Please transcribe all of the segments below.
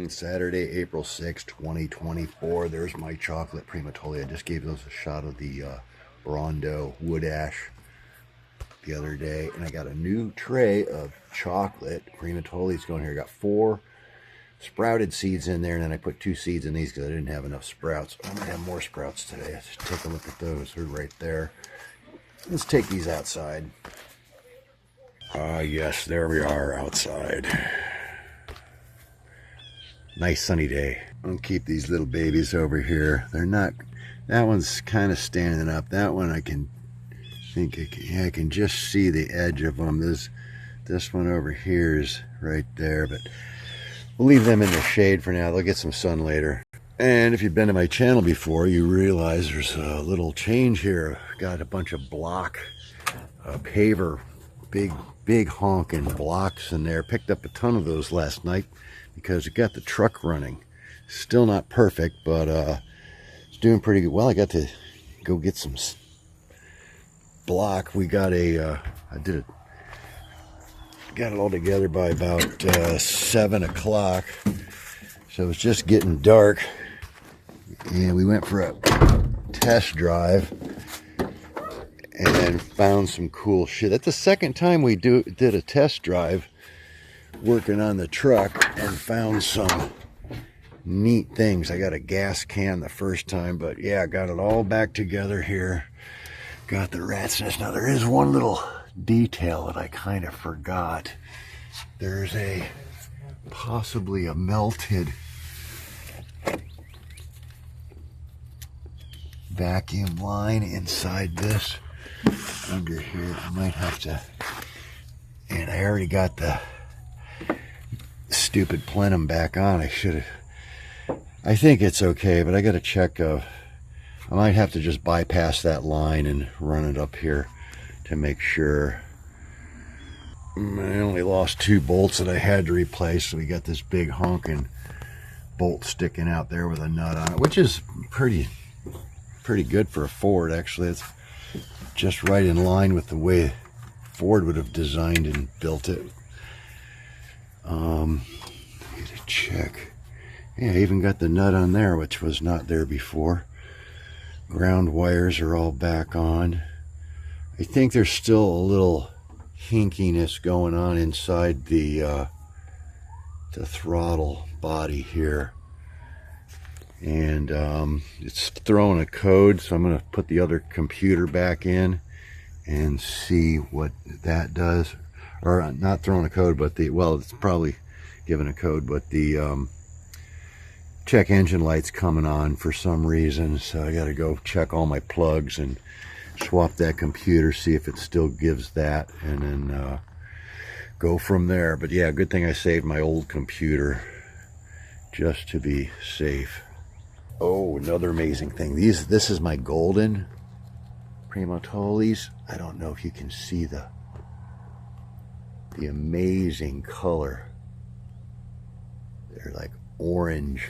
Saturday, April 6, 2024. There's my chocolate primatoli. I just gave those a shot of the Brondo wood ash the other day. And I got a new tray of chocolate primatolis going here. I got 4 sprouted seeds in there. And then I put 2 seeds in these because I didn't have enough sprouts. I'm going to have more sprouts today. Let's take a look at those. They're right there. Let's take these outside. Yes, there we are outside. Nice sunny day. I'll keep these little babies over here. They're not, that one's kind of standing up. That one I can just see the edge of them. This one over here is right there, but we'll leave them in the shade for now. They'll get some sun later. And if you've been to my channel before, you realize there's a little change here. Got a bunch of block paver, big honking blocks in there. Picked up a ton of those last night because it got the truck running. Still not perfect, but it's doing pretty good. Well, I got to go get some block. We got got it all together by about 7 o'clock. So it's just getting dark. And we went for a test drive and found some cool shit. That's the second time we did a test drive working on the truck and found some neat things. I got a gas can the first time, but yeah, I got it all back together here. Got the rat's nest. Now there is one little detail that I kind of forgot. There's possibly a melted vacuum line inside this under here. I might have to, and I already got the stupid plenum back on. I think it's okay, but I got to check. I might have to just bypass that line and run it up here to make sure. I only lost 2 bolts that I had to replace, so we got this big honking bolt sticking out there with a nut on it, which is pretty good for a Ford. Actually, it's just right in line with the way Ford would have designed and built it. Get a check. Yeah, I even got the nut on there, which was not there before. Ground wires are all back on. I think there's still a little hinkiness going on inside the throttle body here. And it's throwing a code, so I'm going to put the other computer back in and see what that does. Or not throwing a code, but it's probably giving a code, but the check engine light's coming on for some reason, so I got to go check all my plugs and swap that computer, see if it still gives that, and then go from there. But yeah, good thing I saved my old computer just to be safe. Oh, another amazing thing. This is my golden primatolis. I don't know if you can see the amazing color. They're like orange.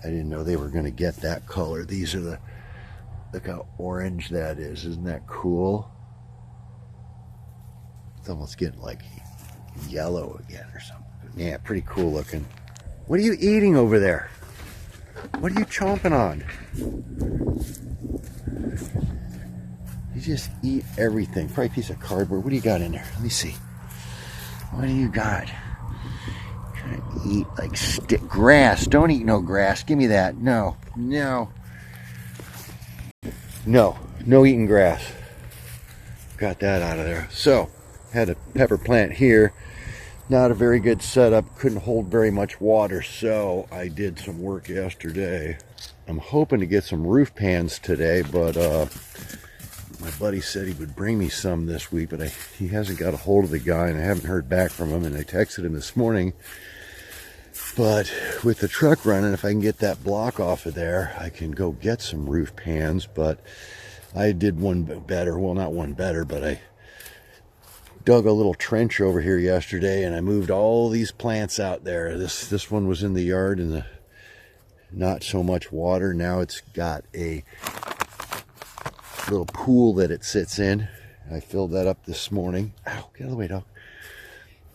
I didn't know they were going to get that color. These are look how orange that is. Isn't that cool? It's almost getting like yellow again or something. Yeah, pretty cool looking. What are you eating over there? What are you chomping on? You just eat everything. Probably a piece of cardboard. What do you got in there? Let me see. What do you got? Trying to eat like grass. Don't eat no grass. Give me that. No eating grass. Got that out of there. So, had a pepper plant here. Not a very good setup. Couldn't hold very much water, so I did some work yesterday. I'm hoping to get some roof pans today, but my buddy said he would bring me some this week, but he hasn't got a hold of the guy, and I haven't heard back from him, and I texted him this morning. But with the truck running, if I can get that block off of there, I can go get some roof pans. But I did one better. Well, not one better, but I dug a little trench over here yesterday, and I moved all these plants out there. This one was in the yard and not so much water. Now it's got a little pool that it sits in. I filled that up this morning. Ow, get out of the way, dog.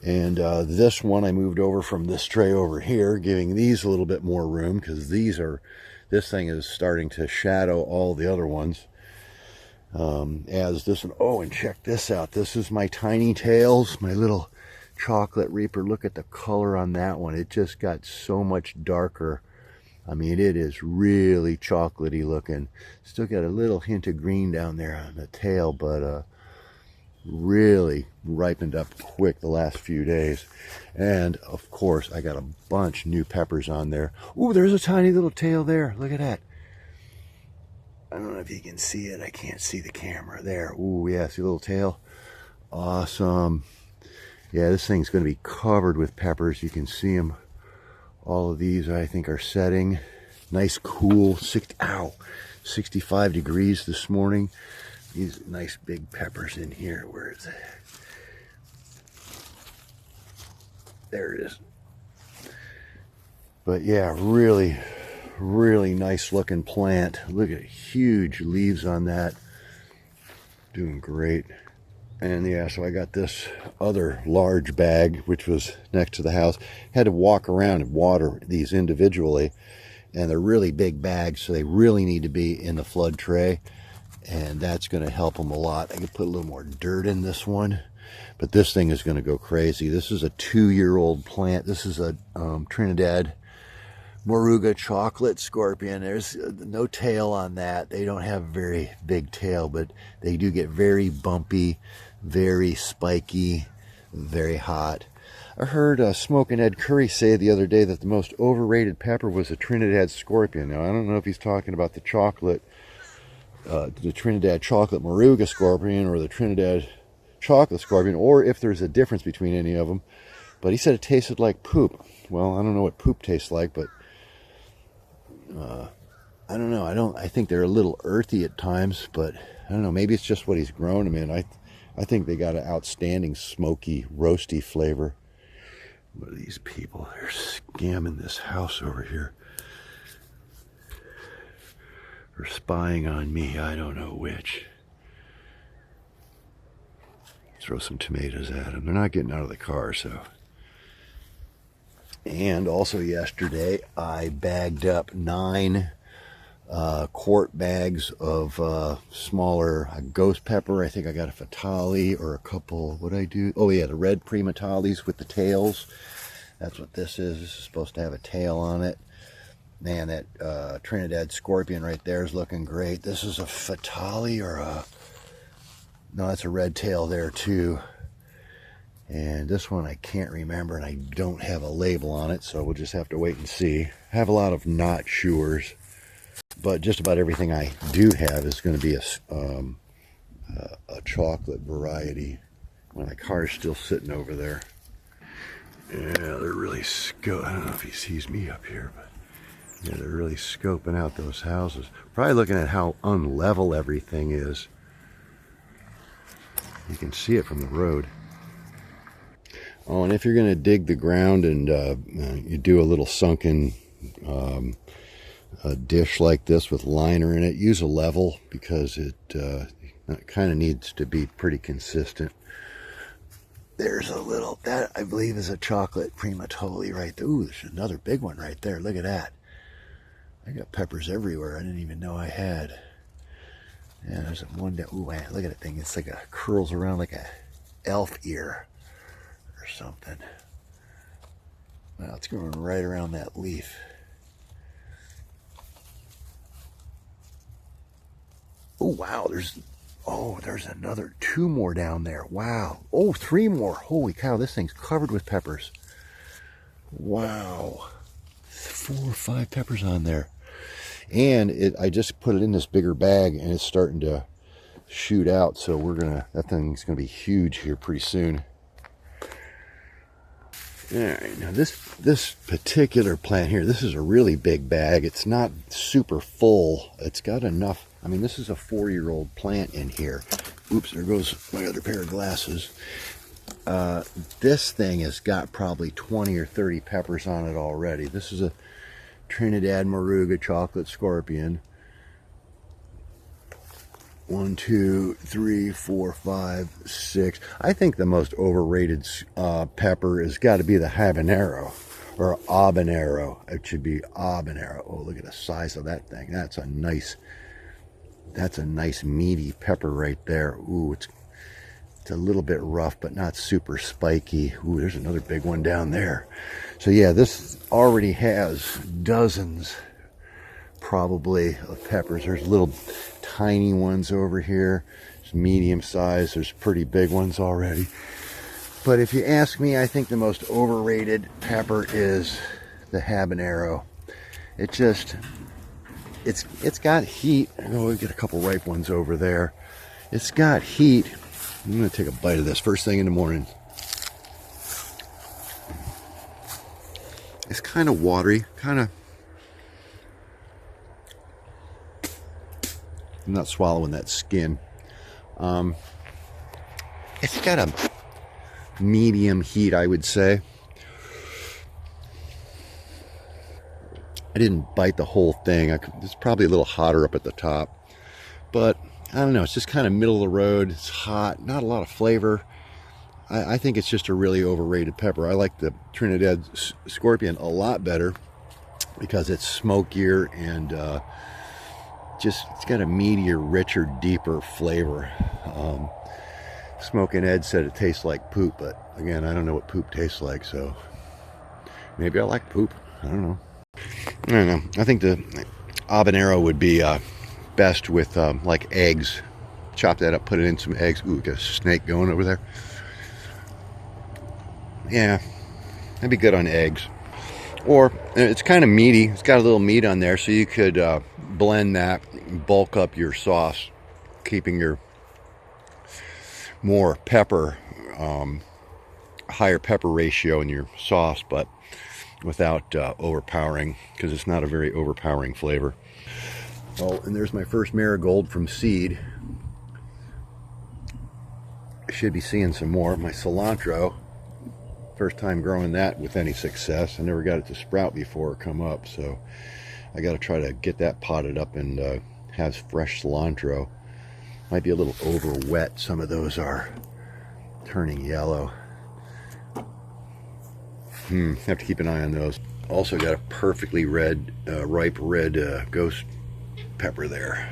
And this one I moved over from this tray over here, giving these a little bit more room, because this thing is starting to shadow all the other ones. As this one, oh, and check this out. This is my tiny tails, my little chocolate reaper. Look at the color on that one. It just got so much darker. I mean, it is really chocolatey looking. Still got a little hint of green down there on the tail, but really ripened up quick the last few days. And of course, I got a bunch new peppers on there. Ooh, there's a tiny little tail there. Look at that. I don't know if you can see it. I can't see the camera there. Ooh, yeah, see the little tail? Awesome. Yeah, this thing's going to be covered with peppers. You can see them. All of these, I think, are setting. Nice, cool, 65 degrees this morning. These nice big peppers in here. Where is it? There it is. But yeah, really, really nice looking plant. Look at huge leaves on that. Doing great. And yeah, so I got this other large bag, which was next to the house. Had to walk around and water these individually. And they're really big bags, so they really need to be in the flood tray. And that's going to help them a lot. I could put a little more dirt in this one. But this thing is going to go crazy. This is a 2-year-old plant. This is a Trinidad Moruga chocolate scorpion. There's no tail on that. They don't have a very big tail, but they do get very bumpy, very spiky, very hot. I heard Smokin' Ed Curry say the other day that the most overrated pepper was a Trinidad scorpion. Now, I don't know if he's talking about the Trinidad chocolate Moruga scorpion or the Trinidad chocolate scorpion, or if there's a difference between any of them. But he said it tasted like poop. Well, I don't know what poop tastes like, but I don't know. I think they're a little earthy at times, but I don't know. Maybe it's just what he's grown them in. I think they got an outstanding smoky, roasty flavor. What are these people? They're scamming this house over here. Or spying on me. I don't know which. Throw some tomatoes at them. They're not getting out of the car, so. And also yesterday, I bagged up 9 quart bags of smaller ghost pepper. I think I got a fatale or a couple. What'd I do? Oh yeah, the red primatalis with the tails. That's what this is. This is supposed to have a tail on it. Man, that Trinidad scorpion right there is looking great. This is a fatale or a... No, that's a red tail there too. And this one I can't remember, and I don't have a label on it, so we'll just have to wait and see. I have a lot of not sures, but just about everything I do have is going to be a chocolate variety. Well, my car's still sitting over there. Yeah, they're really I don't know if he sees me up here, but yeah, they're really scoping out those houses. Probably looking at how unlevel everything is. You can see it from the road. Oh, and if you're going to dig the ground and you do a little sunken dish like this with liner in it, use a level, because it kind of needs to be pretty consistent. There's a little, that I believe is a chocolate primatoli right there. Ooh, there's another big one right there. Look at that. I got peppers everywhere I didn't even know I had. Yeah, there's one down. Ooh, man, look at that thing. It's like curls around like a elf ear or something. Wow, it's going right around that leaf. Oh, wow, there's another 2 more down there. Wow. Oh, 3 more. Holy cow, this thing's covered with peppers. Wow. 4 or 5 peppers on there. And I just put it in this bigger bag, and it's starting to shoot out, so that thing's gonna be huge here pretty soon. All right, now this particular plant here, this is a really big bag. It's not super full. It's got enough. I mean, this is a 4-year-old plant in here. Oops, there goes my other pair of glasses. This thing has got probably 20 or 30 peppers on it already. This is a Trinidad Moruga chocolate scorpion. 1, 2, 3, 4, 5, 6. I think the most overrated pepper has got to be the habanero or habanero. It should be habanero. Oh, look at the size of that thing. That's a nice meaty pepper right there. Ooh, it's a little bit rough, but not super spiky. Ooh, there's another big one down there. So yeah, this already has dozens probably of peppers. There's little tiny ones over here. There's medium size. There's pretty big ones already. But if you ask me, I think the most overrated pepper is the habanero. It's got heat. Oh, we get a couple ripe ones over there. It's got heat. I'm going to take a bite of this first thing in the morning. It's kind of watery, I'm not swallowing that skin. It's got a medium heat, I would say. I didn't bite the whole thing. It's probably a little hotter up at the top, but I don't know. It's just kind of middle of the road. It's hot, not a lot of flavor. I think it's just a really overrated pepper. I like the Trinidad Scorpion a lot better because it's smokier and it's got a meatier, richer, deeper flavor. Smoking Ed said it tastes like poop, but again, I don't know what poop tastes like, so maybe I like poop. I don't know. I think the habanero would be best with like eggs. Chop that up, put it in some eggs. Ooh, got a snake going over there. Yeah, that'd be good on eggs. Or it's kind of meaty. It's got a little meat on there, so you could blend that, bulk up your sauce, keeping your more pepper, higher pepper ratio in your sauce, but without overpowering, because it's not a very overpowering flavor. Oh, and there's my first marigold from seed. I should be seeing some more. My cilantro, first time growing that with any success. I never got it to sprout before or come up, so I got to try to get that potted up and have fresh cilantro. Might be a little over wet. Some of those are turning yellow. Have to keep an eye on those. Also got a perfectly red, ripe red ghost pepper there.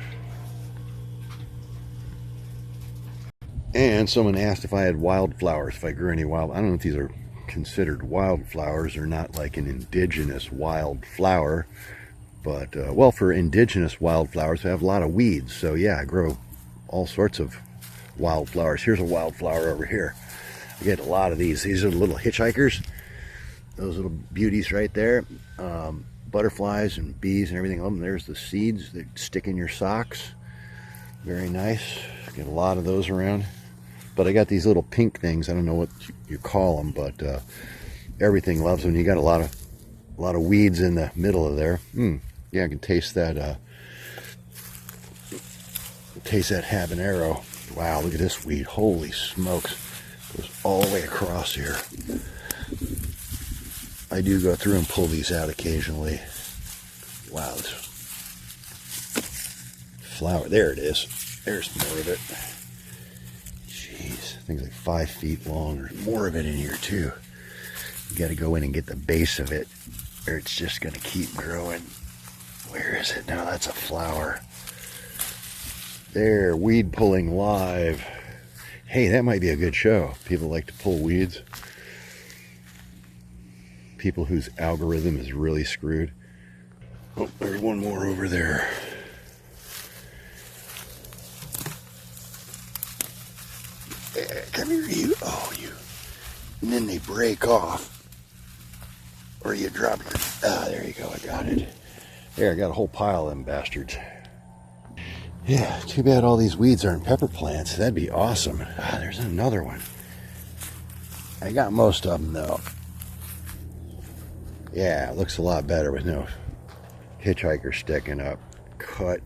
And someone asked if I had wildflowers, if I grew any wild. I don't know if these are considered wildflowers or not, like an indigenous wildflower, but well, for indigenous wildflowers I have a lot of weeds, so yeah, I grow all sorts of wildflowers. Here's a wildflower over here. I get a lot of these. These are the little hitchhikers, those little beauties right there. Butterflies and bees and everything on them. There's the seeds that stick in your socks. Very nice. Get a lot of those around. But I got these little pink things. I don't know what you call them, but everything loves them. You got a lot of weeds in the middle of there. Yeah, I can taste that. Taste that habanero. Wow, look at this weed. Holy smokes! It goes all the way across here. I do go through and pull these out occasionally. Wow, this flower. There it is. There's more of it. Jeez, things like 5 feet long. There's more of it in here too. You got to go in and get the base of it, or it's just going to keep growing. Where is it? Now that's a flower. There, weed pulling live. Hey, that might be a good show. People like to pull weeds. People whose algorithm is really screwed. Oh, there's one more over there. Come here, you. Oh, you. And then they break off. Or you drop your... Ah, there you go. I got it. There, I got a whole pile of them bastards. Yeah, too bad all these weeds aren't pepper plants. That'd be awesome. Ah, there's another one. I got most of them, though. Yeah, it looks a lot better with no hitchhiker sticking up. Cut.